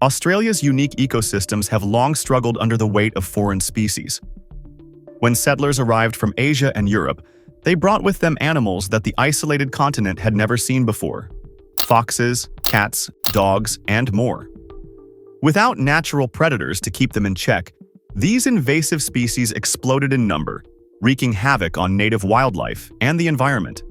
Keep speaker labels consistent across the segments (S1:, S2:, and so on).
S1: Australia's unique ecosystems have long struggled under the weight of foreign species. When settlers arrived from Asia and Europe, they brought with them animals that the isolated continent had never seen before: foxes, cats, dogs, and more. Without natural predators to keep them in check, these invasive species exploded in number, wreaking havoc on native wildlife and the environment.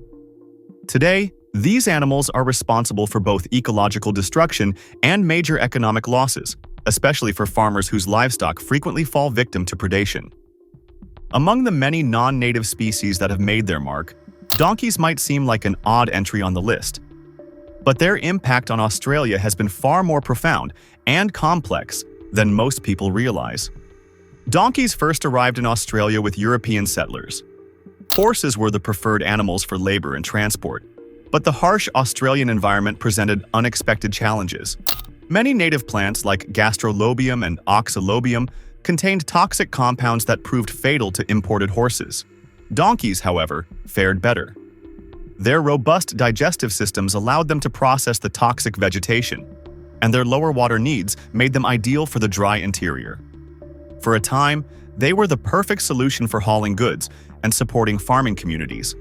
S1: Today, these animals are responsible for both ecological destruction and major economic losses, especially for farmers whose livestock frequently fall victim to predation. Among the many non-native species that have made their mark, donkeys might seem like an odd entry on the list. But their impact on Australia has been far more profound and complex than most people realize. Donkeys first arrived in Australia with European settlers. Horses were the preferred animals for labor and transport, but the harsh Australian environment presented unexpected challenges. Many native plants like gastrolobium and oxalobium contained toxic compounds that proved fatal to imported horses. Donkeys, however, fared better. Their robust digestive systems allowed them to process the toxic vegetation, and their lower water needs made them ideal for the dry interior. For a time, they were the perfect solution for hauling goods and supporting farming communities.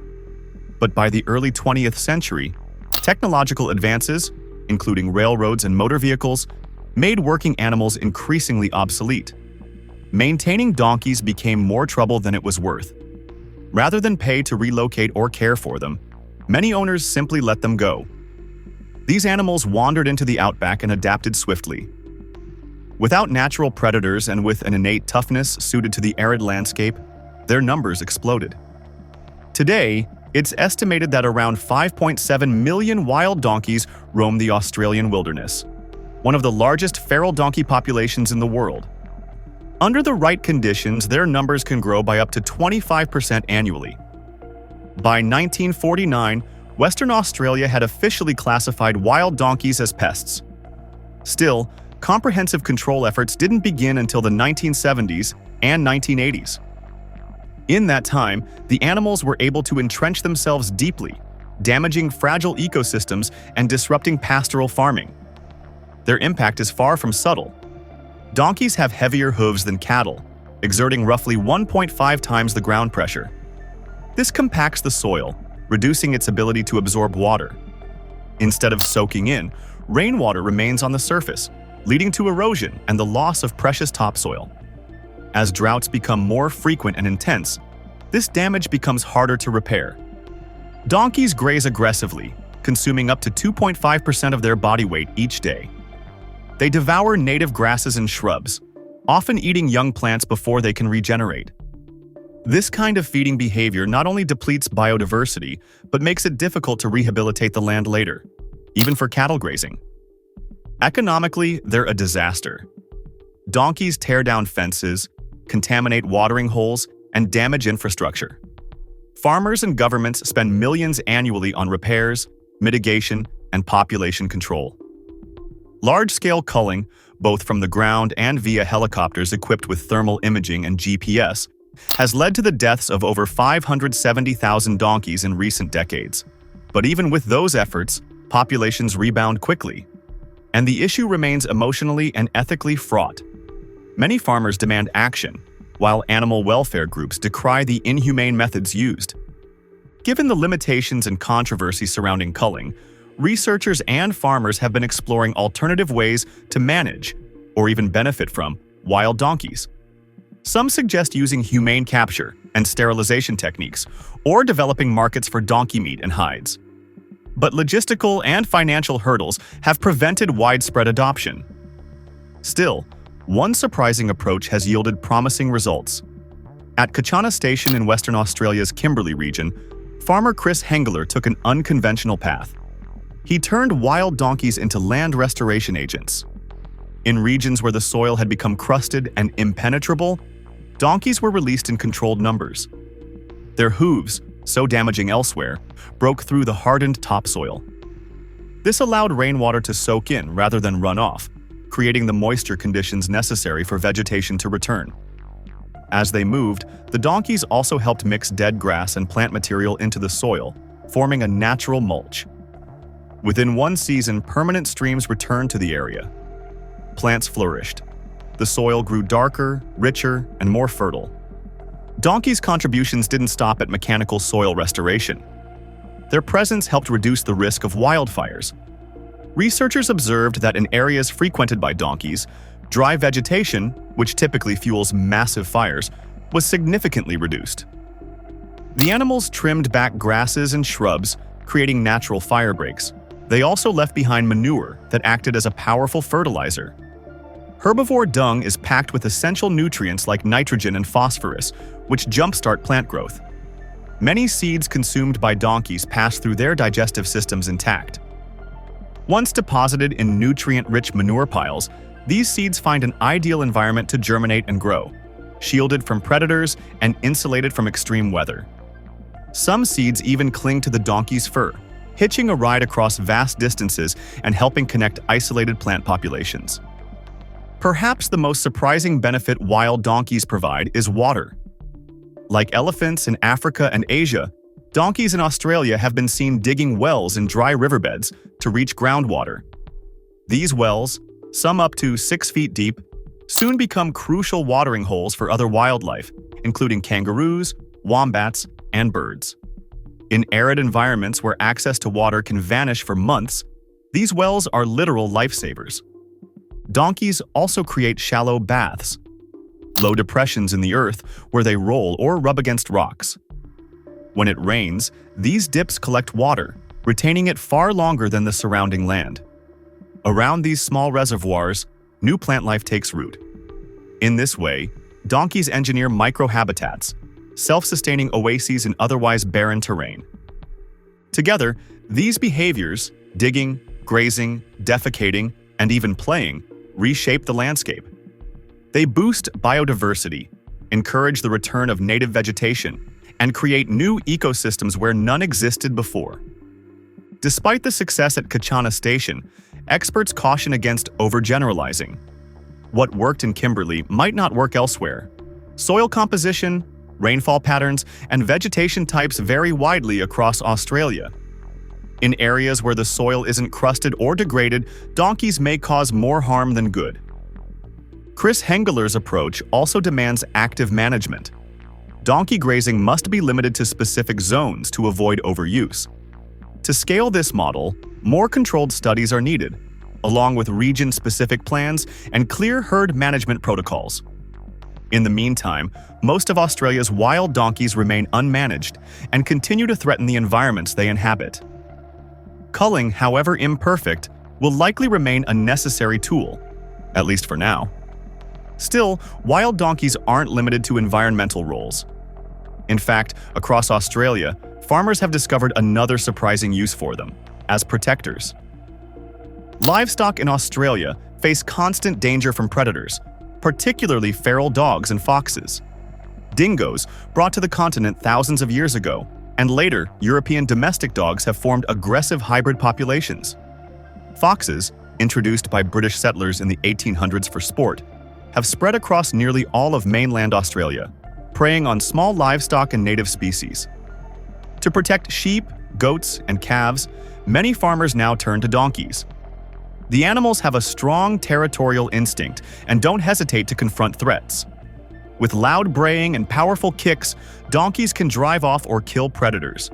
S1: But by the early 20th century, technological advances, including railroads and motor vehicles, made working animals increasingly obsolete. Maintaining donkeys became more trouble than it was worth. Rather than pay to relocate or care for them, many owners simply let them go. These animals wandered into the outback and adapted swiftly. Without natural predators and with an innate toughness suited to the arid landscape, their numbers exploded. Today, it's estimated that around 5.7 million wild donkeys roam the Australian wilderness, one of the largest feral donkey populations in the world. Under the right conditions, their numbers can grow by up to 25% annually. By 1949, Western Australia had officially classified wild donkeys as pests. Still, comprehensive control efforts didn't begin until the 1970s and 1980s. In that time, the animals were able to entrench themselves deeply, damaging fragile ecosystems and disrupting pastoral farming. Their impact is far from subtle. Donkeys have heavier hooves than cattle, exerting roughly 1.5 times the ground pressure. This compacts the soil, reducing its ability to absorb water. Instead of soaking in, rainwater remains on the surface, leading to erosion and the loss of precious topsoil. As droughts become more frequent and intense, this damage becomes harder to repair. Donkeys graze aggressively, consuming up to 2.5% of their body weight each day. They devour native grasses and shrubs, often eating young plants before they can regenerate. This kind of feeding behavior not only depletes biodiversity, but makes it difficult to rehabilitate the land later, even for cattle grazing. Economically, they're a disaster. Donkeys tear down fences, contaminate watering holes, and damage infrastructure. Farmers and governments spend millions annually on repairs, mitigation, and population control. Large-scale culling, both from the ground and via helicopters equipped with thermal imaging and GPS, has led to the deaths of over 570,000 donkeys in recent decades. But even with those efforts, populations rebound quickly. And the issue remains emotionally and ethically fraught. Many farmers demand action, while animal welfare groups decry the inhumane methods used. Given the limitations and controversy surrounding culling, researchers and farmers have been exploring alternative ways to manage, or even benefit from, wild donkeys. Some suggest using humane capture and sterilization techniques, or developing markets for donkey meat and hides. But logistical and financial hurdles have prevented widespread adoption. Still, one surprising approach has yielded promising results. At Kachana Station in Western Australia's Kimberley region, farmer Chris Hengeler took an unconventional path. He turned wild donkeys into land restoration agents. In regions where the soil had become crusted and impenetrable, donkeys were released in controlled numbers. Their hooves, so damaging elsewhere, broke through the hardened topsoil. This allowed rainwater to soak in rather than run off, creating the moisture conditions necessary for vegetation to return. As they moved, the donkeys also helped mix dead grass and plant material into the soil, forming a natural mulch. Within one season, permanent streams returned to the area. plants flourished. The soil grew darker, richer, and more fertile. Donkeys' contributions didn't stop at mechanical soil restoration. Their presence helped reduce the risk of wildfires. Researchers observed that in areas frequented by donkeys, dry vegetation, which typically fuels massive fires, was significantly reduced. The animals trimmed back grasses and shrubs, creating natural fire breaks. They also left behind manure that acted as a powerful fertilizer. Herbivore dung is packed with essential nutrients like nitrogen and phosphorus, which jumpstart plant growth. Many seeds consumed by donkeys pass through their digestive systems intact. Once deposited in nutrient-rich manure piles, these seeds find an ideal environment to germinate and grow, shielded from predators and insulated from extreme weather. Some seeds even cling to the donkey's fur, hitching a ride across vast distances and helping connect isolated plant populations. Perhaps the most surprising benefit wild donkeys provide is water. Like elephants in Africa and Asia, donkeys in Australia have been seen digging wells in dry riverbeds to reach groundwater. These wells, some up to 6 feet deep, soon become crucial watering holes for other wildlife, including kangaroos, wombats, and birds. In arid environments where access to water can vanish for months, these wells are literal lifesavers. Donkeys also create shallow baths, low depressions in the earth where they roll or rub against rocks. When it rains, these dips collect water, retaining it far longer than the surrounding land. Around these small reservoirs, new plant life takes root. In this way, donkeys engineer microhabitats, self-sustaining oases in otherwise barren terrain. Together, these behaviors, digging, grazing, defecating, and even playing, reshape the landscape. They boost biodiversity, encourage the return of native vegetation, and create new ecosystems where none existed before. Despite the success at Kachana Station, experts caution against overgeneralizing. What worked in Kimberley might not work elsewhere. Soil composition, rainfall patterns, and vegetation types vary widely across Australia. In areas where the soil isn't crusted or degraded, donkeys may cause more harm than good. Chris Hengeler's approach also demands active management. Donkey grazing must be limited to specific zones to avoid overuse. To scale this model, more controlled studies are needed, along with region-specific plans and clear herd management protocols. In the meantime, most of Australia's wild donkeys remain unmanaged and continue to threaten the environments they inhabit. Culling, however imperfect, will likely remain a necessary tool, at least for now. Still, wild donkeys aren't limited to environmental roles. In fact, across Australia, farmers have discovered another surprising use for them, as protectors. Livestock in Australia face constant danger from predators, particularly feral dogs and foxes. Dingoes, brought to the continent thousands of years ago, and later European domestic dogs have formed aggressive hybrid populations. Foxes, introduced by British settlers in the 1800s for sport, have spread across nearly all of mainland Australia, preying on small livestock and native species. To protect sheep, goats, and calves, many farmers now turn to donkeys. The animals have a strong territorial instinct and don't hesitate to confront threats. With loud braying and powerful kicks, donkeys can drive off or kill predators.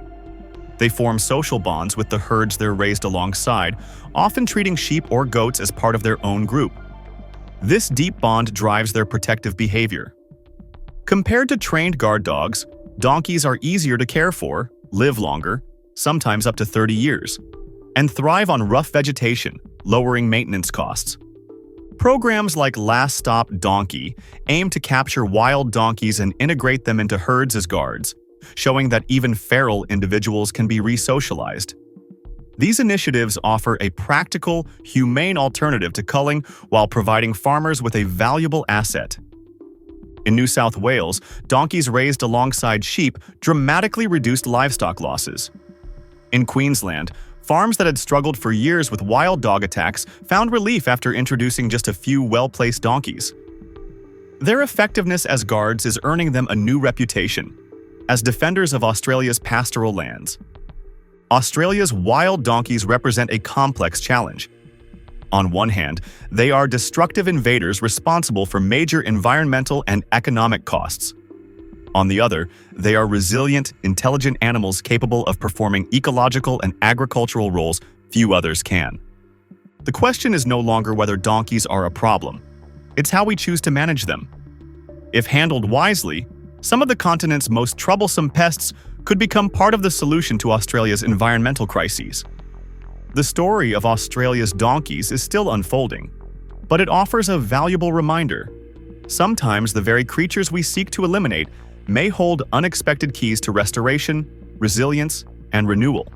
S1: They form social bonds with the herds they're raised alongside, often treating sheep or goats as part of their own group. This deep bond drives their protective behavior. Compared to trained guard dogs, donkeys are easier to care for, live longer, sometimes up to 30 years, and thrive on rough vegetation, lowering maintenance costs. Programs like Last Stop Donkey aim to capture wild donkeys and integrate them into herds as guards, showing that even feral individuals can be re-socialized. These initiatives offer a practical, humane alternative to culling while providing farmers with a valuable asset. In New South Wales, donkeys raised alongside sheep dramatically reduced livestock losses. In Queensland, farms that had struggled for years with wild dog attacks found relief after introducing just a few well-placed donkeys. Their effectiveness as guards is earning them a new reputation as defenders of Australia's pastoral lands. Australia's wild donkeys represent a complex challenge. On one hand, they are destructive invaders responsible for major environmental and economic costs. On the other, they are resilient, intelligent animals capable of performing ecological and agricultural roles few others can. The question is no longer whether donkeys are a problem. It's how we choose to manage them. If handled wisely, some of the continent's most troublesome pests could become part of the solution to Australia's environmental crises. The story of Australia's donkeys is still unfolding, but it offers a valuable reminder. Sometimes the very creatures we seek to eliminate may hold unexpected keys to restoration, resilience, and renewal.